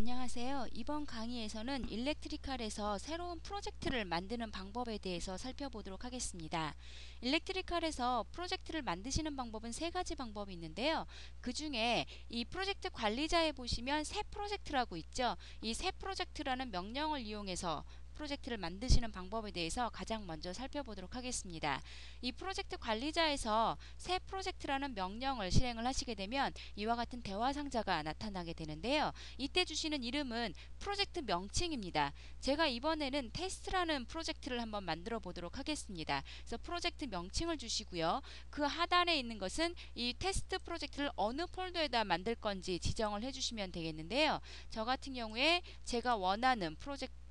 안녕하세요. 이번 강의에서는 일렉트리칼에서 새로운 프로젝트를 만드는 방법에 대해서 살펴보도록 하겠습니다. 일렉트리칼에서 프로젝트를 만드시는 방법은 세 가지 방법이 있는데요. 그 중에 이 프로젝트 관리자에 보시면 새 프로젝트라고 있죠. 이 새 프로젝트라는 명령을 이용해서 프로젝트를 만드시는 방법에 대해서 가장 먼저 살펴보도록 하겠습니다. 이 프로젝트 관리자에서 새 프로젝트라는 명령을 실행을 하시게 되면 이와 같은 대화 상자가 나타나게 되는데요. 이때 주시는 이름은 프로젝트 명칭입니다. 제가 이번에는 테스트라는 프로젝트를 한번 만들어 보도록 하겠습니다. 그래서 프로젝트 명칭을 주시고요. 그 하단에 있는 것은 이 테스트 프로젝트를 어느 폴더에다 만들 건지 지정을 해주시면 되겠는데요. 저 같은 경우에 제가 원하는 프로젝트를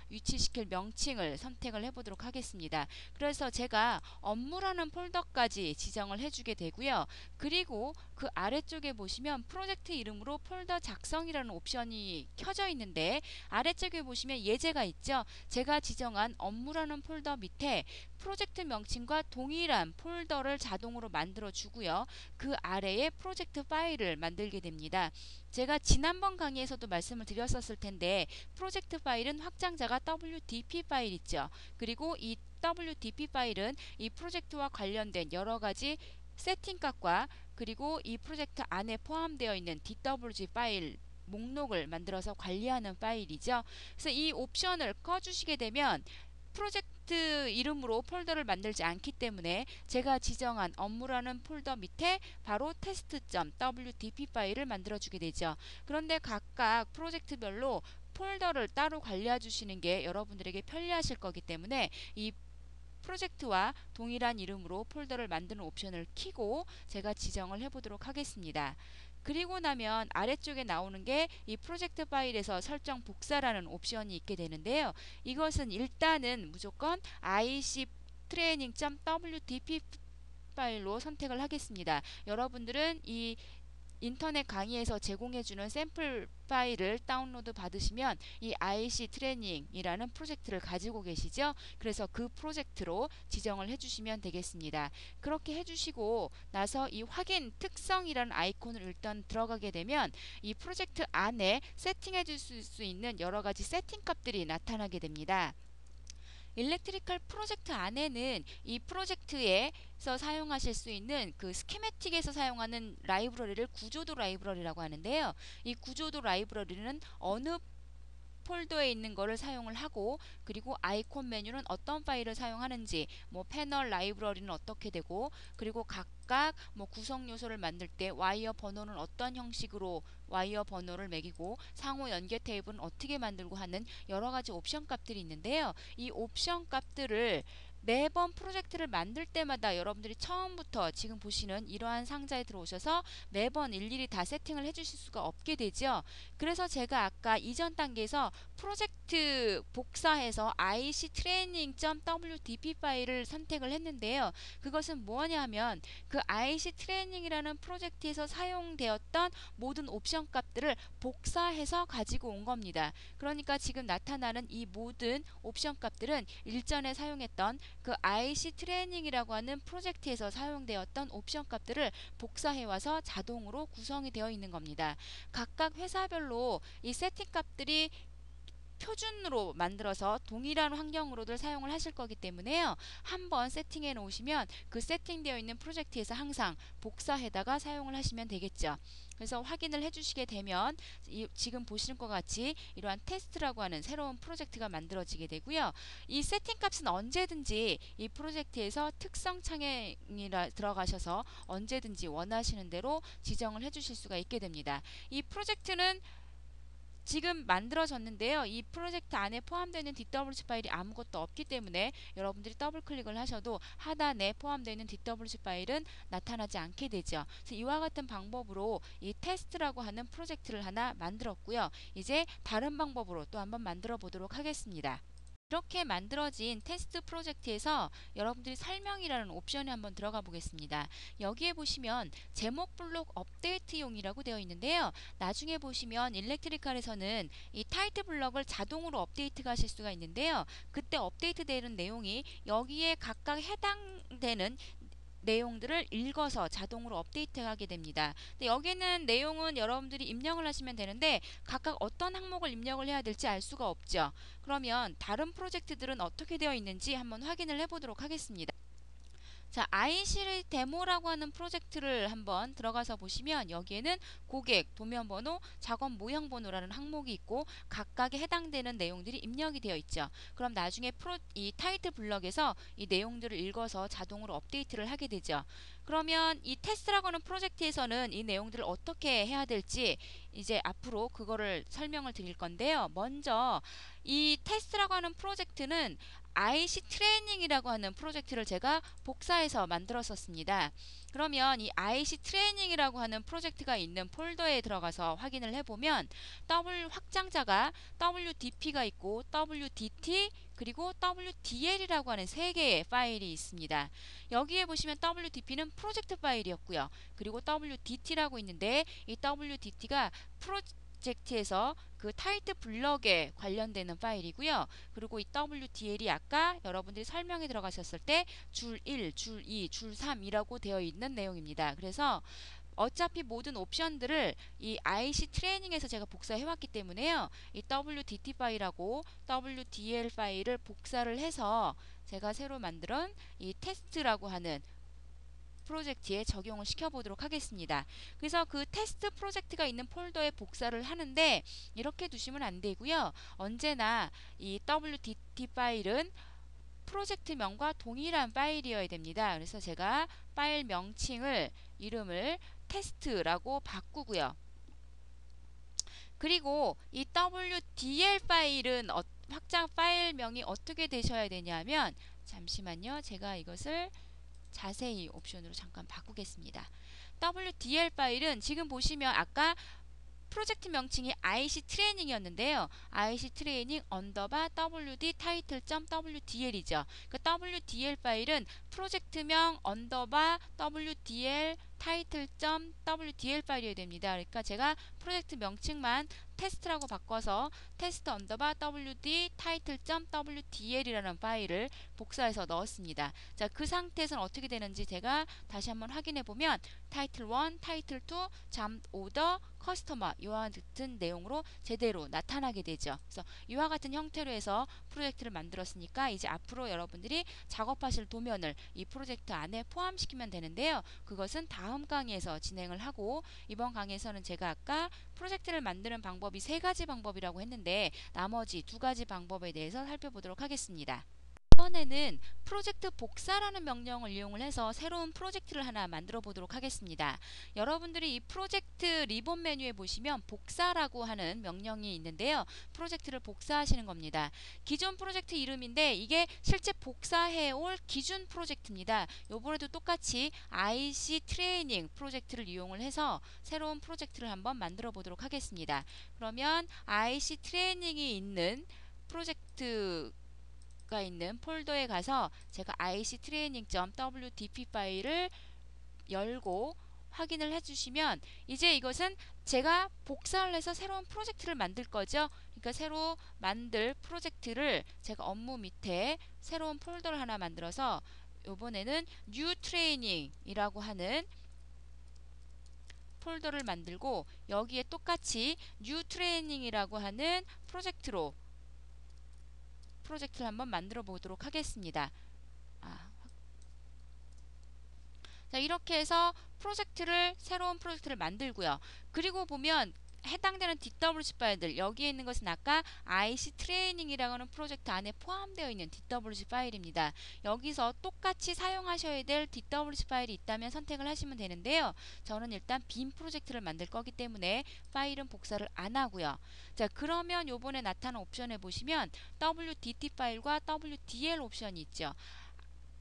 위치시킬 명칭을 선택을 해보도록 하겠습니다. 그래서 제가 업무라는 폴더까지 지정을 해주게 되고요. 그리고 그 아래쪽에 보시면 프로젝트 이름으로 폴더 작성이라는 옵션이 켜져 있는데 아래쪽에 보시면 예제가 있죠. 제가 지정한 업무라는 폴더 밑에 프로젝트 명칭과 동일한 폴더를 자동으로 만들어 주고요. 그 아래에 프로젝트 파일을 만들게 됩니다. 제가 지난번 강의에서도 말씀을 드렸었을 텐데 프로젝트 파일은 확장자가 WDP 파일 있죠. 그리고 이 WDP 파일은 이 프로젝트와 관련된 여러 가지 세팅값과 그리고 이 프로젝트 안에 포함되어 있는 DWG 파일 목록을 만들어서 관리하는 파일이죠. 그래서 이 옵션을 꺼주시게 되면 프로젝트 이름으로 폴더를 만들지 않기 때문에 제가 지정한 업무라는 폴더 밑에 바로 test.wdp 파일을 만들어 주게 되죠. 그런데 각각 프로젝트별로 폴더를 따로 관리해 주시는 게 여러분들에게 편리하실 거기 때문에 이 프로젝트와 동일한 이름으로 폴더를 만드는 옵션을 켜고 제가 지정을 해보도록 하겠습니다. 그리고 나면 아래쪽에 나오는 게 이 프로젝트 파일에서 설정 복사라는 옵션이 있게 되는데요. 이것은 일단은 무조건 IC training.wdp 파일로 선택을 하겠습니다. 여러분들은 이 인터넷 강의에서 제공해주는 샘플 파일을 다운로드 받으시면 이 IC 트레이닝이라는 프로젝트를 가지고 계시죠. 그래서 그 프로젝트로 지정을 해주시면 되겠습니다. 그렇게 해주시고 나서 이 확인 특성이라는 아이콘을 일단 들어가게 되면 이 프로젝트 안에 세팅해 줄 수 있는 여러 가지 세팅 값들이 나타나게 됩니다. 일렉트리컬 프로젝트 안에는 이 프로젝트에서 사용하실 수 있는 그 스키매틱에서 사용하는 라이브러리를 구조도 라이브러리라고 하는데요. 이 구조도 라이브러리는 어느 폴더에 있는 거를 사용을 하고 그리고 아이콘 메뉴는 어떤 파일을 사용하는지 뭐 패널 라이브러리는 어떻게 되고 그리고 각각 뭐 구성 요소를 만들 때 와이어 번호는 어떤 형식으로 와이어 번호를 매기고 상호 연계 테이블은 어떻게 만들고 하는 여러 가지 옵션 값들이 있는데요. 이 옵션 값들을 매번 프로젝트를 만들 때마다 여러분들이 처음부터 지금 보시는 이러한 상자에 들어오셔서 매번 일일이 다 세팅을 해주실 수가 없게 되죠. 그래서 제가 아까 이전 단계에서 프로젝트 복사해서 IC training.wdp 파일을 선택을 했는데요. 그것은 뭐냐 하면 그 IC training이라는 프로젝트에서 사용되었던 모든 옵션 값들을 복사해서 가지고 온 겁니다. 그러니까 지금 나타나는 이 모든 옵션 값들은 일전에 사용했던 그 IC 트레이닝이라고 하는 프로젝트에서 사용되었던 옵션 값들을 복사해 와서 자동으로 구성이 되어 있는 겁니다. 각각 회사별로 이 세팅 값들이 표준으로 만들어서 동일한 환경으로들 사용을 하실 거기 때문에요. 한번 세팅해 놓으시면 그 세팅되어 있는 프로젝트에서 항상 복사해다가 사용을 하시면 되겠죠. 그래서 확인을 해주시게 되면 지금 보시는 것 같이 이러한 테스트라고 하는 새로운 프로젝트가 만들어지게 되고요. 이 세팅 값은 언제든지 이 프로젝트에서 특성 창에 들어가셔서 언제든지 원하시는 대로 지정을 해주실 수가 있게 됩니다. 이 프로젝트는 지금 만들어졌는데요. 이 프로젝트 안에 포함되는 DWG 파일이 아무것도 없기 때문에 여러분들이 더블 클릭을 하셔도 하단에 포함되어 있는 DWG 파일은 나타나지 않게 되죠. 그래서 이와 같은 방법으로 이 테스트라고 하는 프로젝트를 하나 만들었고요. 이제 다른 방법으로 또 한번 만들어 보도록 하겠습니다. 이렇게 만들어진 테스트 프로젝트에서 여러분들이 설명이라는 옵션에 한번 들어가 보겠습니다. 여기에 보시면 제목 블록 업데이트용이라고 되어 있는데요. 나중에 보시면 일렉트리칼에서는 이 타이틀 블럭을 자동으로 업데이트가 하실 수가 있는데요. 그때 업데이트 되는 내용이 여기에 각각 해당되는 내용들을 읽어서 자동으로 업데이트하게 됩니다. 근데 여기는 내용은 여러분들이 입력을 하시면 되는데 각각 어떤 항목을 입력을 해야 될지 알 수가 없죠. 그러면 다른 프로젝트들은 어떻게 되어 있는지 한번 확인을 해보도록 하겠습니다. 자, IC 데모라고 하는 프로젝트를 한번 들어가서 보시면 여기에는 고객, 도면번호, 작업 모형번호라는 항목이 있고 각각에 해당되는 내용들이 입력이 되어 있죠. 그럼 나중에 이 타이틀 블럭에서 이 내용들을 읽어서 자동으로 업데이트를 하게 되죠. 그러면 이 테스트라고 하는 프로젝트에서는 이 내용들을 어떻게 해야 될지 이제 앞으로 그거를 설명을 드릴 건데요. 먼저 이 테스트라고 하는 프로젝트는 IC 트레이닝이라고 하는 프로젝트를 제가 복사해서 만들었었습니다. 그러면 이 IC 트레이닝이라고 하는 프로젝트가 있는 폴더에 들어가서 확인을 해보면 W 확장자가 WDP가 있고 WDT 그리고 WDL이라고 하는 세 개의 파일이 있습니다. 여기에 보시면 WDP는 프로젝트 파일이었고요. 그리고 WDT라고 있는데 이 WDT가 프로젝트에서 그 타이틀 블럭에 관련되는 파일이고요. 그리고 이 WDL이 아까 여러분들이 설명에 들어가셨을 때 줄 1, 줄 2, 줄 3이라고 되어 있는 내용입니다. 그래서 어차피 모든 옵션들을 이 IC 트레이닝에서 제가 복사해 왔기 때문에요. 이 WDT 파일하고 WDL 파일을 복사를 해서 제가 새로 만든 이 테스트라고 하는 프로젝트에 적용을 시켜보도록 하겠습니다. 그래서 그 테스트 프로젝트가 있는 폴더에 복사를 하는데 이렇게 두시면 안 되고요. 언제나 이 WDT 파일은 프로젝트명과 동일한 파일이어야 됩니다. 그래서 제가 파일 명칭을 이름을 테스트라고 바꾸고요. 그리고 이 WDL 파일은 확장 파일명이 어떻게 되셔야 되냐면 잠시만요. 제가 이것을 자세히 옵션으로 잠깐 바꾸겠습니다. WDL 파일은 지금 보시면 아까 프로젝트 명칭이 IC 트레이닝이었는데요. IC 트레이닝 언더바 WD 타이틀.wdl이죠. 그 WDL 파일은 프로젝트명 언더바 WDL 타이틀.wdl 파일이어야 됩니다. 그러니까 제가 프로젝트 명칭만 테스트라고 바꿔서 테스트 언더바 WD 타이틀.wdl이라는 파일을 복사해서 넣었습니다. 자, 그 상태에서는 어떻게 되는지 제가 다시 한번 확인해 보면 타이틀 1, 타이틀 2, 잠 오더, 커스터머 이와 같은 내용으로 제대로 나타나게 되죠. 그래서 이와 같은 형태로 해서 프로젝트를 만들었으니까 이제 앞으로 여러분들이 작업하실 도면을 이 프로젝트 안에 포함시키면 되는데요. 그것은 다음 강의에서 진행을 하고 이번 강의에서는 제가 아까 프로젝트를 만드는 방법이 세 가지 방법이라고 했는데 나머지 두 가지 방법에 대해서 살펴보도록 하겠습니다. 이번에는 프로젝트 복사라는 명령을 이용을 해서 새로운 프로젝트를 하나 만들어 보도록 하겠습니다. 여러분들이 이 프로젝트 리본 메뉴에 보시면 복사라고 하는 명령이 있는데요. 프로젝트를 복사하시는 겁니다. 기존 프로젝트 이름인데 이게 실제 복사해 올 기준 프로젝트입니다. 요번에도 똑같이 IC 트레이닝 프로젝트를 이용을 해서 새로운 프로젝트를 한번 만들어 보도록 하겠습니다. 그러면 IC 트레이닝이 있는 프로젝트 가 있는 폴더에 가서 제가 ictraining.wdp 파일을 열고 확인을 해주시면 이제 이것은 제가 복사를 해서 새로운 프로젝트를 만들 거죠. 그러니까 새로 만들 프로젝트를 제가 업무 밑에 새로운 폴더를 하나 만들어서 이번에는 new training이라고 하는 폴더를 만들고 여기에 똑같이 new training이라고 하는 프로젝트를 한번 만들어 보도록 하겠습니다. 자, 이렇게 해서 새로운 프로젝트를 만들고요. 그리고 보면 해당되는 DWG 파일들 여기에 있는 것은 아까 IC 트레이닝이라고 하는 프로젝트 안에 포함되어 있는 DWG 파일입니다. 여기서 똑같이 사용하셔야 될 DWG 파일이 있다면 선택을 하시면 되는데요. 저는 일단 빈 프로젝트를 만들 거기 때문에 파일은 복사를 안 하고요. 자, 그러면 요번에 나타난 옵션에 보시면 WDT 파일과 WDL 옵션이 있죠.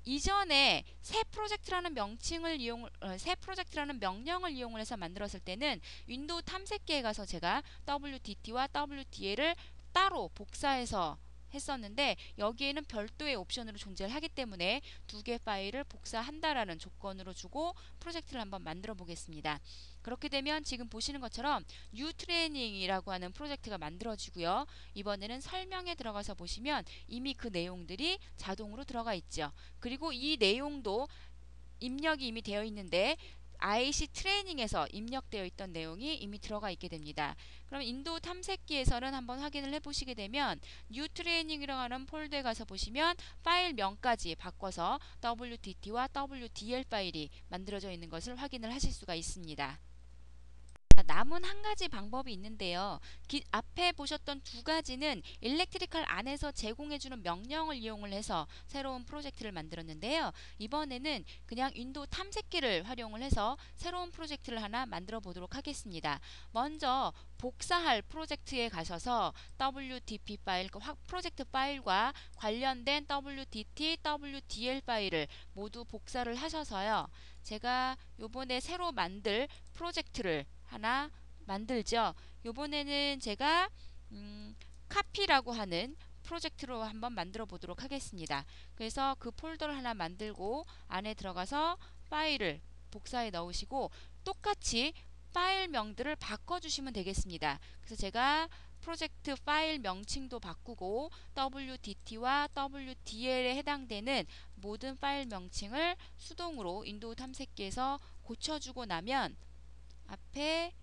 이전에 새 프로젝트라는 명령을 이용을 해서 만들었을 때는 윈도우 탐색기에 가서 제가 WDT와 WDL을 따로 복사해서 했었는데 여기에는 별도의 옵션으로 존재를 하기 때문에 두 개 파일을 복사한다라는 조건으로 주고 프로젝트를 한번 만들어 보겠습니다. 그렇게 되면 지금 보시는 것처럼 뉴 트레이닝이라고 하는 프로젝트가 만들어지고요. 이번에는 설명에 들어가서 보시면 이미 그 내용들이 자동으로 들어가 있죠. 그리고 이 내용도 입력이 이미 되어 있는데 IC 트레이닝에서 입력되어 있던 내용이 이미 들어가 있게 됩니다. 그럼 인도 탐색기에서는 한번 확인을 해보시게 되면 뉴 트레이닝이라고 하는 폴더에 가서 보시면 파일명까지 바꿔서 WDT와 WDL 파일이 만들어져 있는 것을 확인을 하실 수가 있습니다. 남은 한 가지 방법이 있는데요. 앞에 보셨던 두 가지는 일렉트리컬 안에서 제공해주는 명령을 이용을 해서 새로운 프로젝트를 만들었는데요. 이번에는 그냥 윈도우 탐색기를 활용을 해서 새로운 프로젝트를 하나 만들어 보도록 하겠습니다. 먼저 복사할 프로젝트에 가셔서 WDP 파일, 프로젝트 파일과 관련된 WDT, WDL 파일을 모두 복사를 하셔서요. 제가 요번에 새로 만들 프로젝트를 하나 만들죠. 요번에는 제가 카피라고 하는 프로젝트로 한번 만들어 보도록 하겠습니다. 그래서 그 폴더를 하나 만들고 안에 들어가서 파일을 복사해 넣으시고 똑같이 파일명들을 바꿔주시면 되겠습니다. 그래서 제가 프로젝트 파일 명칭도 바꾸고 WDT와 WDL에 해당되는 모든 파일 명칭을 수동으로 윈도우 탐색기에서 고쳐주고 나면 앞에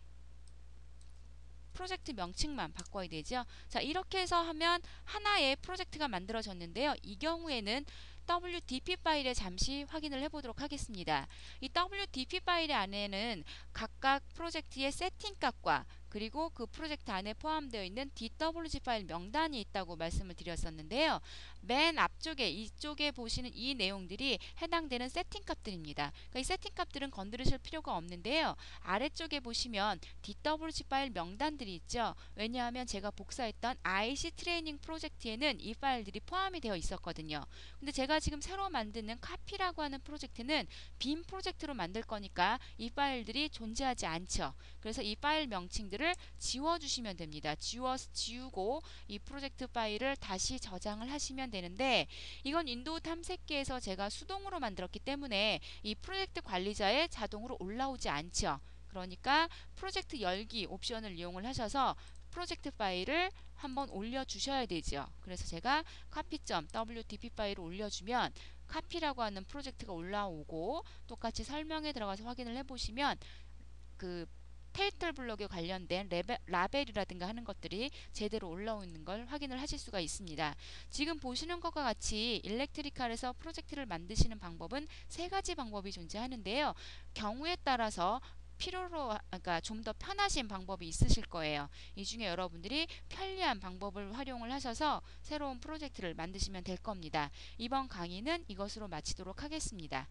프로젝트 명칭만 바꿔야 되죠. 자, 이렇게 해서 하면 하나의 프로젝트가 만들어졌는데요. 이 경우에는 WDP 파일에 잠시 확인을 해보도록 하겠습니다. 이 WDP 파일 안에는 각각 프로젝트의 세팅값과 그리고 그 프로젝트 안에 포함되어 있는 DWG 파일 명단이 있다고 말씀을 드렸었는데요. 맨 앞쪽에 이쪽에 보시는 이 내용들이 해당되는 세팅값들입니다. 그러니까 이 세팅값들은 건드리실 필요가 없는데요. 아래쪽에 보시면 DWG 파일 명단들이 있죠. 왜냐하면 제가 복사했던 IC 트레이닝 프로젝트에는 이 파일들이 포함이 되어 있었거든요. 근데 제가 지금 새로 만드는 카피라고 하는 프로젝트는 빈 프로젝트로 만들 거니까 이 파일들이 존재하지 않죠. 그래서 이 파일 명칭들을 지워주시면 됩니다. 지우고 이 프로젝트 파일을 다시 저장을 하시면 되는데 이건 윈도우 탐색기에서 제가 수동으로 만들었기 때문에 이 프로젝트 관리자에 자동으로 올라오지 않죠. 그러니까 프로젝트 열기 옵션을 이용을 하셔서 프로젝트 파일을 한번 올려주셔야 되죠. 그래서 제가 copy.wdp 파일을 올려주면 카피라고 하는 프로젝트가 올라오고 똑같이 설명에 들어가서 확인을 해보시면 그 타이틀 블록에 관련된 라벨이라든가 하는 것들이 제대로 올라오는 걸 확인을 하실 수가 있습니다. 지금 보시는 것과 같이 일렉트리칼에서 프로젝트를 만드시는 방법은 세 가지 방법이 존재하는데요. 경우에 따라서 필요로, 그러니까 좀 더 편하신 방법이 있으실 거예요. 이 중에 여러분들이 편리한 방법을 활용을 하셔서 새로운 프로젝트를 만드시면 될 겁니다. 이번 강의는 이것으로 마치도록 하겠습니다.